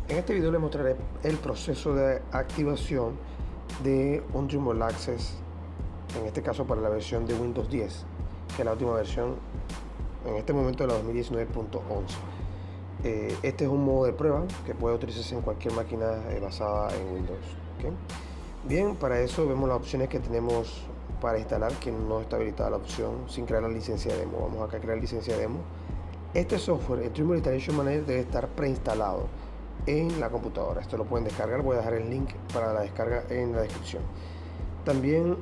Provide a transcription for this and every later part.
En este video les mostraré el proceso de activación de un Trimble Access, en este caso para la versión de Windows 10, que es la última versión en este momento de la 2019.11. Este es un modo de prueba que puede utilizarse en cualquier máquina basada en Windows. ¿Okay? Bien, para eso vemos las opciones que tenemos para instalar, que no está habilitada la opción sin crear la licencia de demo. Vamos acá a crear licencia de demo. Este software, el Trimble Installation Manager, debe estar preinstalado en la computadora. Esto lo pueden descargar, voy a dejar el link para la descarga en la descripción. También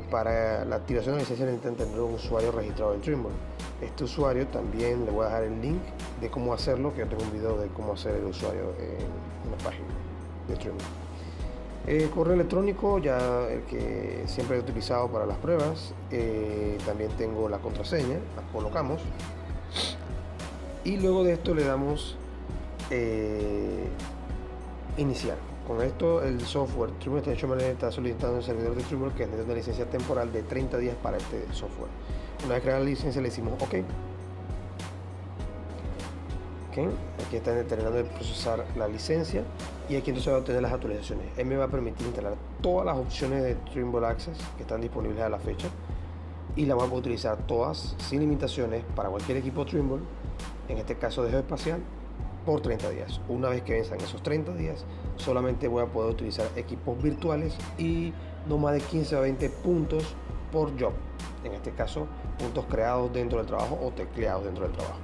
para la activación de la licencia necesitan tener un usuario registrado en Trimble. Este usuario también le voy a dejar el link de cómo hacerlo, que yo tengo un video de cómo hacer el usuario en la página de Trimble. El correo electrónico, ya el que siempre he utilizado para las pruebas. También tengo la contraseña, la colocamos y luego de esto le damos iniciar. Con esto el software Trimble Installation Manager está solicitando el servidor de Trimble que necesita una licencia temporal de 30 días para este software. Una vez creada la licencia le decimos OK. Aquí está terminando de procesar la licencia y aquí entonces va a obtener las actualizaciones. Él me va a permitir instalar todas las opciones de Trimble Access que están disponibles a la fecha y las vamos a utilizar todas sin limitaciones para cualquier equipo Trimble, en este caso de geoespacial, por 30 días. Una vez que venzan esos 30 días, solamente voy a poder utilizar equipos virtuales y no más de 15 a 20 puntos por job. En este caso, puntos creados dentro del trabajo o tecleados dentro del trabajo.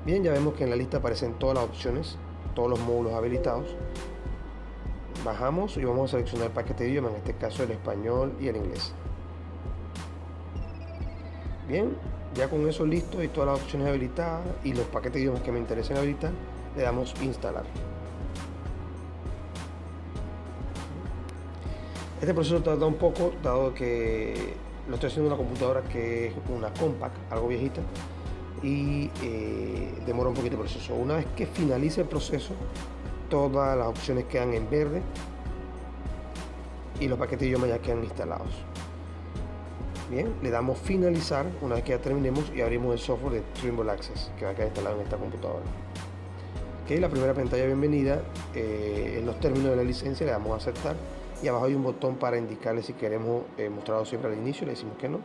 Bien, ya vemos que en la lista aparecen todas las opciones, todos los módulos habilitados. Bajamos y vamos a seleccionar el paquete de idioma, en este caso el español y el inglés. Bien, ya con eso listo y todas las opciones habilitadas y los paquetes de idiomas que me interesen habilitar, le damos instalar. Este proceso tarda un poco, dado que lo estoy haciendo en una computadora que es una compact, algo viejita, y demora un poquito el proceso. Una vez que finalice el proceso, todas las opciones quedan en verde y los paquetes de idioma ya quedan instalados. Bien, le damos finalizar una vez que ya terminemos y abrimos el software de Trimble Access que va a quedar instalado en esta computadora. Okay, la primera pantalla de bienvenida, en los términos de la licencia le damos a aceptar y abajo hay un botón para indicarle si queremos mostrarlo siempre al inicio, le decimos que no.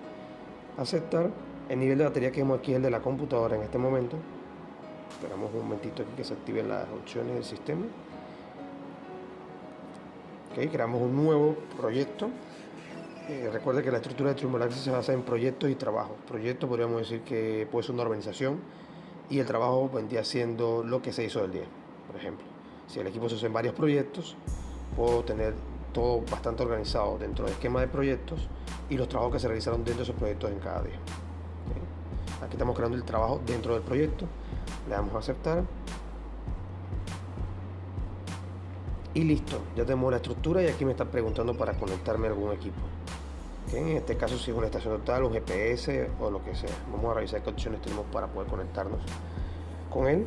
Aceptar. El nivel de batería que vemos aquí es el de la computadora en este momento. Esperamos un momentito aquí que se activen las opciones del sistema. Okay, creamos un nuevo proyecto. Recuerde que la estructura de Trimble Access se basa en proyectos y trabajos. Proyecto podríamos decir que puede ser una organización y el trabajo vendría siendo lo que se hizo del día. Por ejemplo, si el equipo se hace en varios proyectos, puedo tener todo bastante organizado dentro del esquema de proyectos y los trabajos que se realizaron dentro de esos proyectos en cada día. Okay. Aquí estamos creando el trabajo dentro del proyecto, le damos a aceptar y listo, ya tenemos la estructura y aquí me está preguntando para conectarme a algún equipo. Okay. En este caso si es una estación total, un GPS o lo que sea. Vamos a revisar qué opciones tenemos para poder conectarnos con él.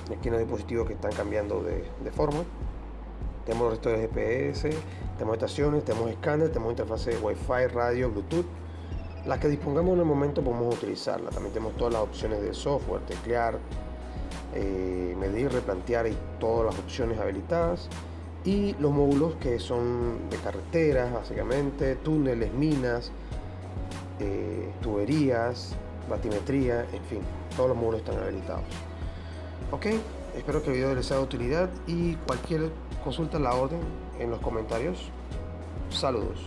Aquí en los dispositivos que están cambiando de forma. Tenemos los restos de GPS, tenemos estaciones, tenemos escáner, tenemos interfase de Wi-Fi, radio, Bluetooth. Las que dispongamos en el momento podemos utilizarlas. También tenemos todas las opciones de software, teclear, medir, replantear y todas las opciones habilitadas. Y los módulos que son de carreteras, básicamente, túneles, minas, tuberías, batimetría, en fin, todos los módulos están habilitados. Ok, espero que el video les sea de utilidad y cualquier consulta la orden en los comentarios. Saludos.